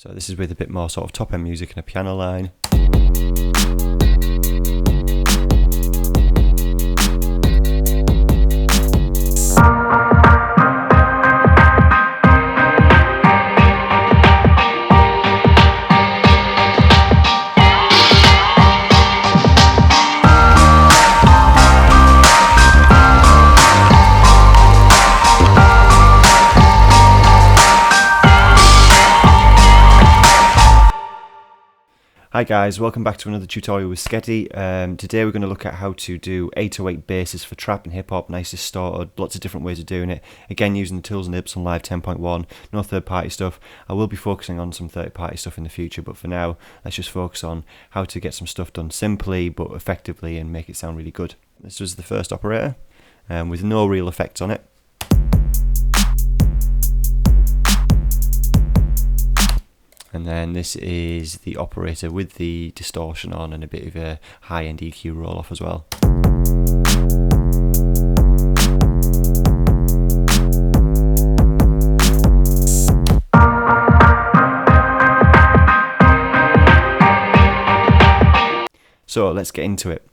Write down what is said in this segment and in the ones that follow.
So this is with a bit more sort of top end music and a piano line. Hi guys, welcome back to another tutorial with SKETI. Today we're going to look at how to do 808 basses for trap and hip hop, nice distorted, lots of different ways of doing it. Again, using the tools and Ableton Live 10.1, no third party stuff. I will be focusing on some third party stuff in the future, but for now, let's just focus on how to get some stuff done simply but effectively and make it sound really good. This was the first operator, with no real effects on it. And then this is the operator with the distortion on and a bit of a high-end EQ roll-off as well. So let's get into it.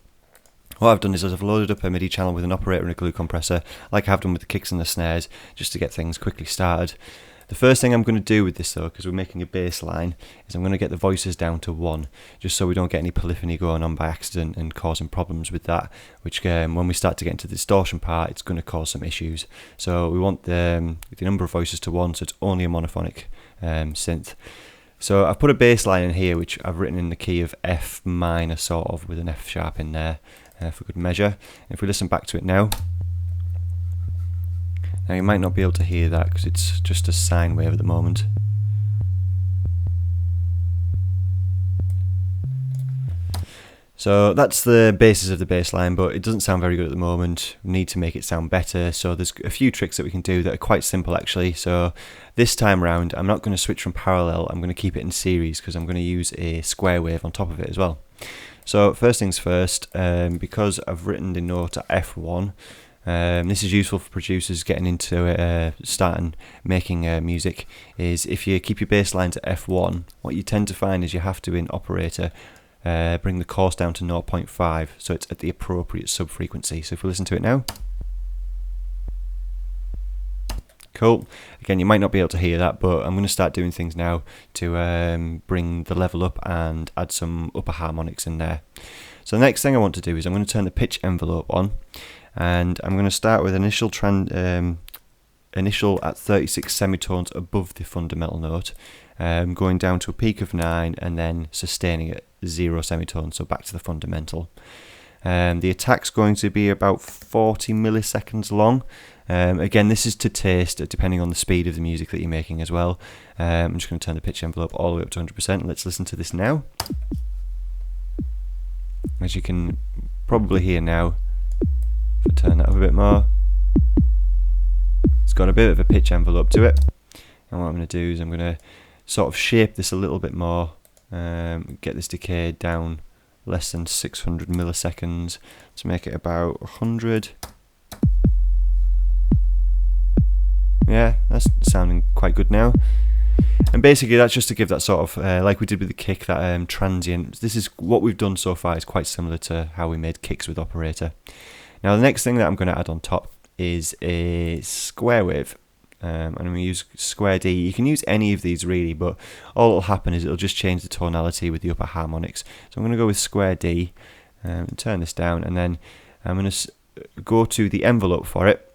What I've done is I've loaded up a MIDI channel with an operator and a glue compressor, like I have done with the kicks and the snares, just to get things quickly started. The first thing I'm going to do with this though, because we're making a bass line, is I'm going to get the voices down to 1, just so we don't get any polyphony going on by accident and causing problems with that, which when we start to get into the distortion part, it's going to cause some issues. So we want the number of voices to 1, so it's only a monophonic synth. So I've put a bass line in here, which I've written in the key of F minor, sort of, with an F sharp in there for good measure. If we listen back to it now, you might not be able to hear that because it's just a sine wave at the moment. So that's the basis of the bass line, but it doesn't sound very good at the moment. We need to make it sound better, so there's a few tricks that we can do that are quite simple actually. So this time around, I'm not going to switch from parallel, I'm going to keep it in series because I'm going to use a square wave on top of it as well. So first things first, because I've written the note at F1, this is useful for producers getting into it, starting making music, is if you keep your bass lines at F1, what you tend to find is you have to, in operator, bring the coarse down to 0.5, so it's at the appropriate sub-frequency. So if we listen to it now, cool. Again, you might not be able to hear that, but I'm going to start doing things now to bring the level up and add some upper harmonics in there. So the next thing I want to do is I'm going to turn the pitch envelope on, and I'm going to start with initial at 36 semitones above the fundamental note, going down to a peak of 9 and then sustaining at 0 semitones, so back to the fundamental. The attack's going to be about 40 milliseconds long. Again, this is to taste, depending on the speed of the music that you're making as well. I'm just going to turn the pitch envelope all the way up to 100%. Let's listen to this now. As you can probably hear now, if I turn that up a bit more, it's got a bit of a pitch envelope to it. And what I'm going to do is I'm going to sort of shape this a little bit more, get this decay down less than 600 milliseconds to make it about 100. Yeah, that's sounding quite good now. And basically that's just to give that sort of, like we did with the kick, that transient. This is what we've done so far is quite similar to how we made kicks with operator. Now the next thing that I'm going to add on top is a square wave, and I'm going to use square D. You can use any of these really, but all that will happen is it'll just change the tonality with the upper harmonics. So I'm going to go with square D, and turn this down, and then I'm going to go to the envelope for it.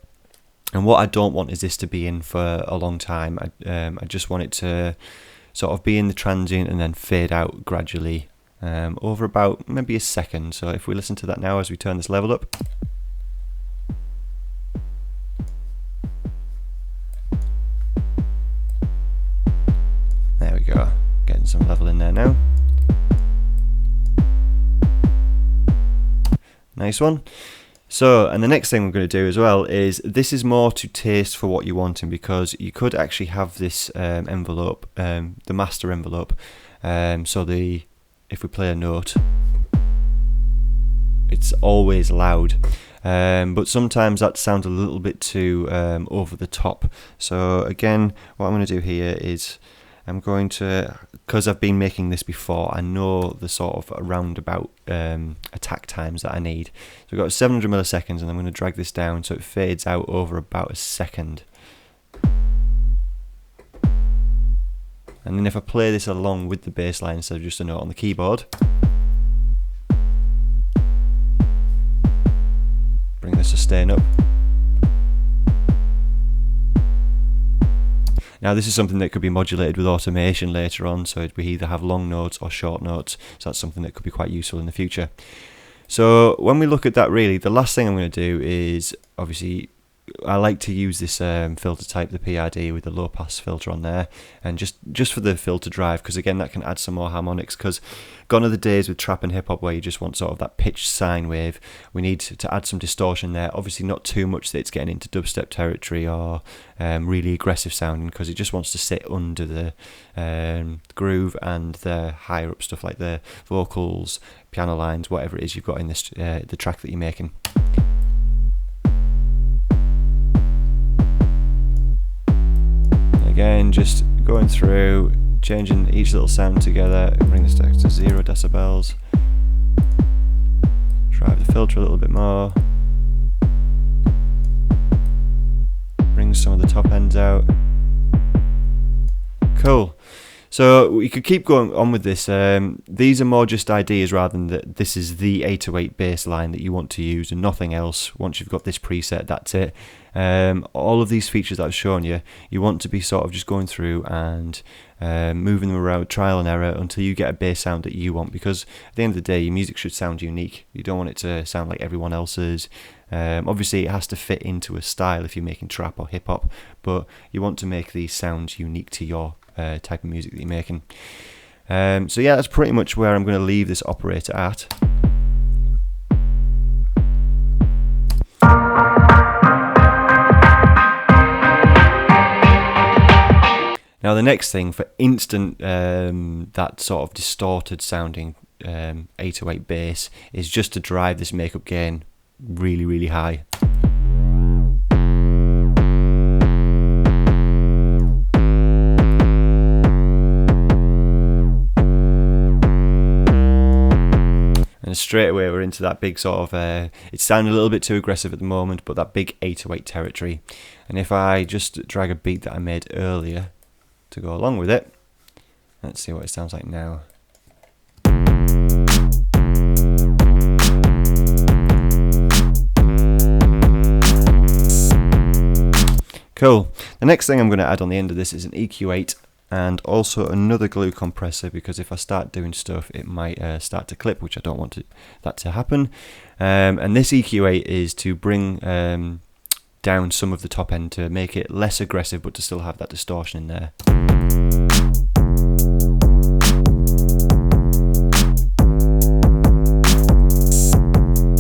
And what I don't want is this to be in for a long time. I just want it to sort of be in the transient and then fade out gradually over about maybe a second. So if we listen to that now as we turn this level up. There we go, getting some level in there now. Nice one. So, and the next thing we're going to do as well is, this is more to taste for what you're wanting, because you could actually have this envelope, the master envelope, so if we play a note, it's always loud, but sometimes that sounds a little bit too over the top. So again, what I'm going to do here is I'm going to, because I've been making this before, I know the sort of roundabout attack times that I need. So we've got 700 milliseconds, and I'm going to drag this down so it fades out over about a second. And then if I play this along with the bass line instead of just a note on the keyboard, bring the sustain up. Now this is something that could be modulated with automation later on, so we either have long notes or short notes, so that's something that could be quite useful in the future. So when we look at that, really, the last thing I'm going to do is, obviously, I like to use this filter type, the PRD, with the low pass filter on there, and just for the filter drive, because again that can add some more harmonics, because gone are the days with trap and hip hop where you just want sort of that pitched sine wave. We need to add some distortion there, obviously not too much that it's getting into dubstep territory or really aggressive sounding, because it just wants to sit under the groove and the higher up stuff like the vocals, piano lines, whatever it is you've got in this the track that you're making. Again, just going through, changing each little sound together, bring this down to 0 decibels, drive the filter a little bit more, bring some of the top ends out. Cool. So we could keep going on with this. These are more just ideas rather than that this is the 808 bass line that you want to use and nothing else. Once you've got this preset, that's it. All of these features that I've shown you, you want to be sort of just going through and moving them around, trial and error, until you get a bass sound that you want, because at the end of the day your music should sound unique. You don't want it to sound like everyone else's. Obviously it has to fit into a style if you're making trap or hip hop, but you want to make these sounds unique to your type of music that you're making. So yeah, that's pretty much where I'm going to leave this operator at. Now the next thing for instant that sort of distorted sounding 808 bass is just to drive this makeup gain really, really high. And straight away we're into that big sort of, it's sounding a little bit too aggressive at the moment, but that big 808 territory. And if I just drag a beat that I made earlier to go along with it, let's see what it sounds like now. Cool. The next thing I'm going to add on the end of this is an EQ8 and also another glue compressor, because if I start doing stuff it might start to clip, which I don't want that to happen. And this EQ8 is to bring down some of the top end to make it less aggressive but to still have that distortion in there.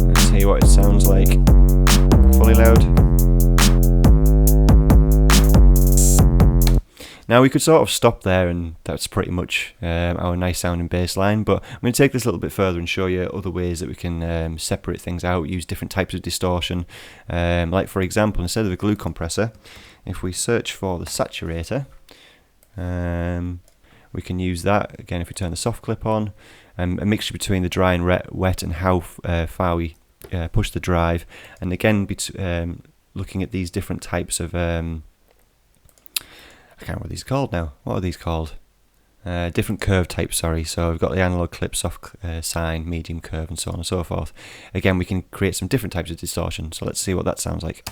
Let's hear what it sounds like fully loud. Now we could sort of stop there and that's pretty much our nice sounding bass line, but I'm going to take this a little bit further and show you other ways that we can separate things out, use different types of distortion. Like for example, instead of a glue compressor, if we search for the saturator, we can use that. Again, if we turn the soft clip on, a mixture between the dry and wet and how far we push the drive, and again looking at these different types of I can't remember what these are called now. What are these called? Different curve types, sorry. So we've got the analog clip, soft sine, medium curve, and so on and so forth. Again, we can create some different types of distortion. So let's see what that sounds like.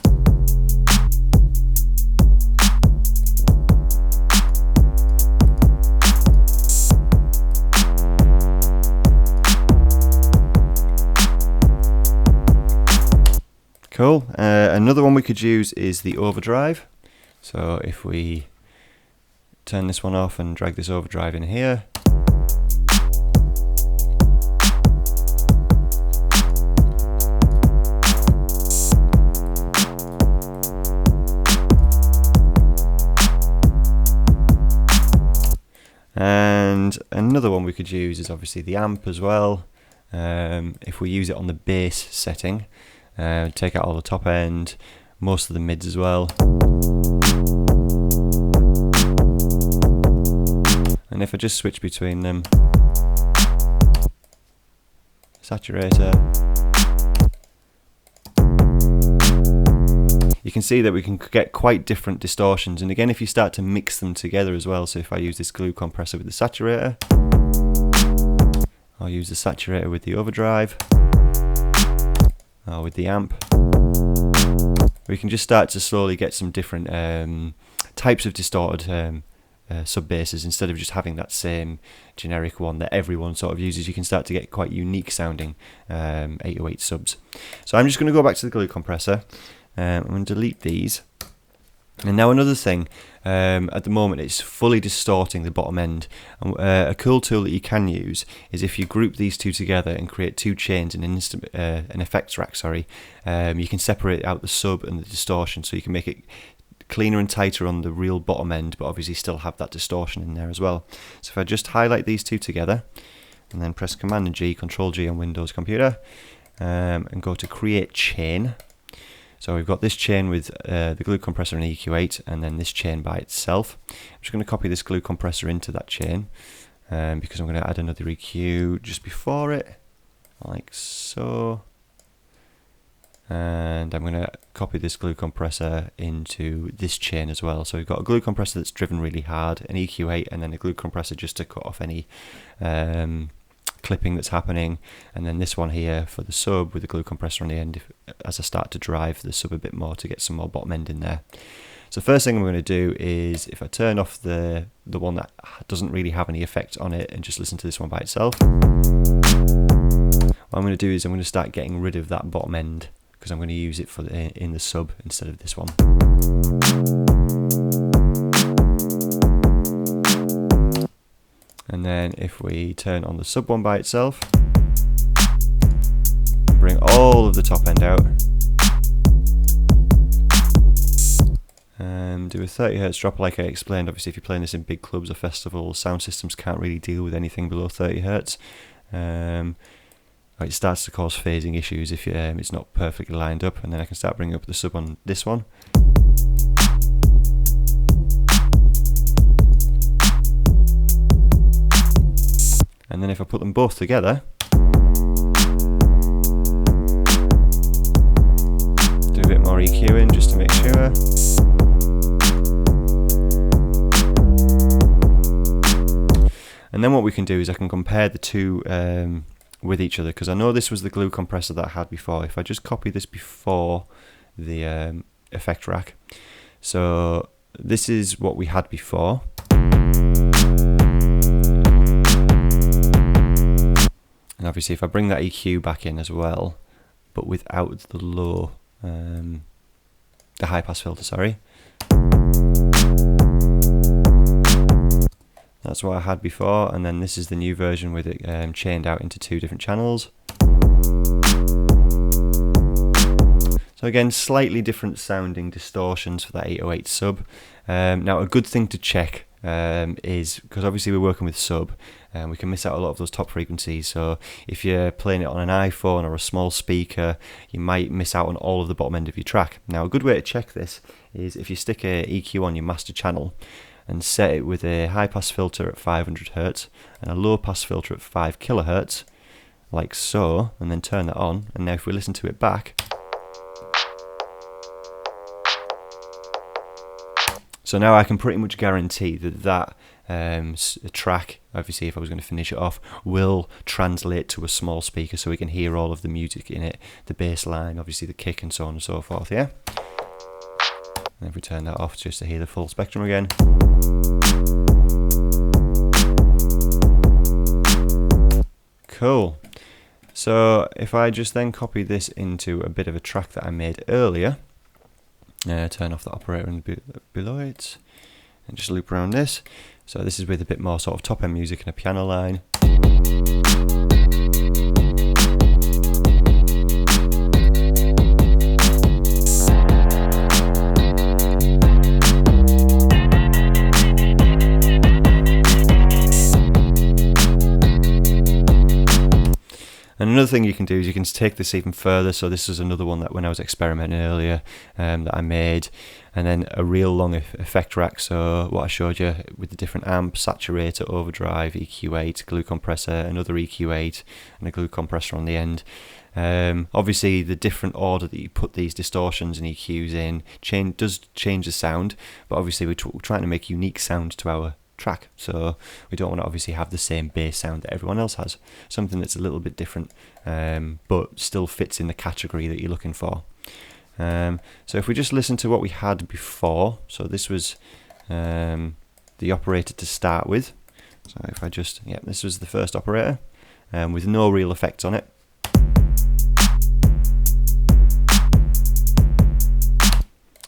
Cool. Another one we could use is the overdrive. So if we turn this one off and drag this overdrive in here, and another one we could use is obviously the amp as well. If we use it on the bass setting, take out all the top end, most of the mids as well. And if I just switch between them, saturator, you can see that we can get quite different distortions. And again, if you start to mix them together as well, so if I use this glue compressor with the saturator, I'll use the saturator with the overdrive, or with the amp, we can just start to slowly get some different types of distorted sub basses. Instead of just having that same generic one that everyone sort of uses, you can start to get quite unique sounding 808 subs. So I'm just going to go back to the glue compressor. I'm going to delete these. And now another thing, at the moment it's fully distorting the bottom end. A cool tool that you can use is if you group these two together and create two chains in an effects rack, you can separate out the sub and the distortion, so you can make it cleaner and tighter on the real bottom end, but obviously still have that distortion in there as well. So if I just highlight these two together and then press Command and G, Control G on Windows computer, and go to create chain. So we've got this chain with the glue compressor and EQ8, and then this chain by itself. I'm just going to copy this glue compressor into that chain, because I'm going to add another EQ just before it, like so. And I'm going to copy this glue compressor into this chain as well. So we've got a glue compressor that's driven really hard, an EQ8, and then a glue compressor just to cut off any clipping that's happening, and then this one here for the sub with the glue compressor on the end as I start to drive the sub a bit more to get some more bottom end in there. So first thing I'm going to do is, if I turn off the one that doesn't really have any effect on it and just listen to this one by itself, what I'm going to do is I'm going to start getting rid of that bottom end, because I'm going to use it for in the sub instead of this one. And then if we turn on the sub one by itself, bring all of the top end out, and do a 30 Hz drop like I explained. Obviously if you're playing this in big clubs or festivals, sound systems can't really deal with anything below 30 Hz. It starts to cause phasing issues if it's not perfectly lined up, and then I can start bringing up the sub on this one. And then if I put them both together, do a bit more EQing just to make sure. And then what we can do is I can compare the two with each other, because I know this was the glue compressor that I had before. If I just copy this before the effect rack, so this is what we had before. And obviously if I bring that EQ back in as well, but without the low, the high pass filter, sorry. That's what I had before, and then this is the new version with it chained out into two different channels. So again, slightly different sounding distortions for that 808 sub. Now a good thing to check is, because obviously we're working with sub, and we can miss out a lot of those top frequencies. So if you're playing it on an iPhone or a small speaker, you might miss out on all of the bottom end of your track. Now a good way to check this is if you stick a EQ on your master channel and set it with a high pass filter at 500 Hz and a low pass filter at 5 kHz, like so, and then turn that on. And now if we listen to it back, so now I can pretty much guarantee that track, obviously if I was going to finish it off, will translate to a small speaker so we can hear all of the music in it, the bass line, obviously the kick and so on and so forth, yeah? And if we turn that off just to hear the full spectrum again. Cool. So if I just then copy this into a bit of a track that I made earlier, turn off the operator and below it, and just loop around this. So this is with a bit more sort of top end music and a piano line. And another thing you can do is you can take this even further. So this is another one that when I was experimenting earlier that I made. and then a real long effect rack. So what I showed you with the different amps, saturator, overdrive, EQ8, glue compressor, another EQ8, and a glue compressor on the end. Obviously the different order that you put these distortions and EQs in does change the sound, but obviously we're trying to make unique sound to our track, so we don't want to obviously have the same bass sound that everyone else has, something that's a little bit different, but still fits in the category that you're looking for. So if we just listen to what we had before, so this was the operator to start with. So if I just, this was the first operator with no real effects on it.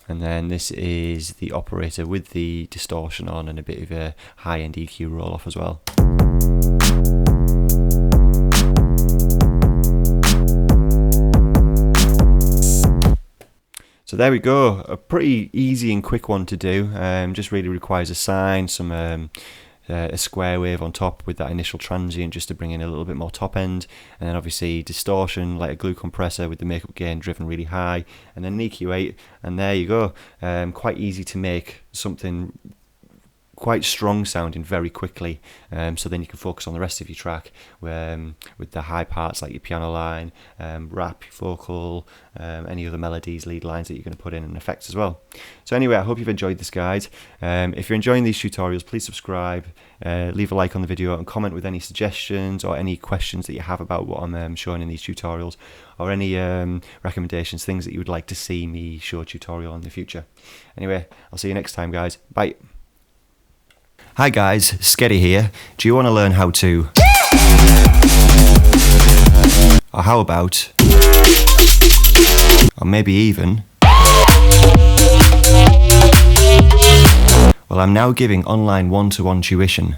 And then this is the operator with the distortion on and a bit of a high-end EQ roll-off as well. So there we go, a pretty easy and quick one to do. Just really requires a sine, some a square wave on top with that initial transient just to bring in a little bit more top end, and then obviously distortion like a glue compressor with the makeup gain driven really high, and then an EQ8, and there you go. Quite easy to make something quite strong sounding very quickly, so then you can focus on the rest of your track with the high parts like your piano line, rap, vocal, any other melodies, lead lines that you're going to put in, and effects as well. So anyway, I hope you've enjoyed this guide. If you're enjoying these tutorials, please subscribe, leave a like on the video, and comment with any suggestions or any questions that you have about what I'm showing in these tutorials, or any recommendations, things that you would like to see me show a tutorial in the future. Anyway, I'll see you next time, guys. Bye. Hi guys, SKETI here. Do you want to learn how to... Or how about... Or maybe even... Well, I'm now giving online one-to-one tuition.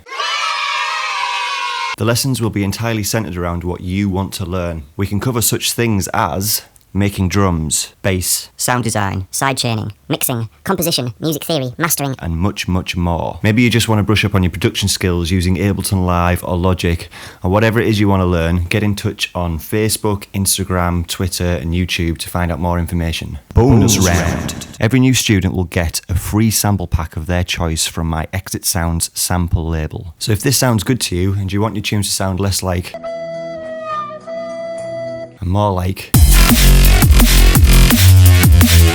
The lessons will be entirely centered around what you want to learn. We can cover such things as... making drums, bass, sound design, sidechaining, mixing, composition, music theory, mastering, and much, much more. Maybe you just want to brush up on your production skills using Ableton Live or Logic, or whatever it is you want to learn. Get in touch on Facebook, Instagram, Twitter, and YouTube to find out more information. Bonus round. Every new student will get a free sample pack of their choice from my Exit Sounds sample label. So if this sounds good to you, and you want your tunes to sound less like, and more like,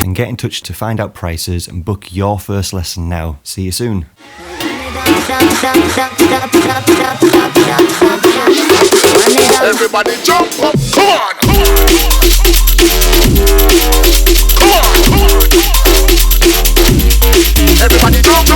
and get in touch to find out prices and book your first lesson now. See you soon. Everybody jump up, come on! Come on! Everybody jump up!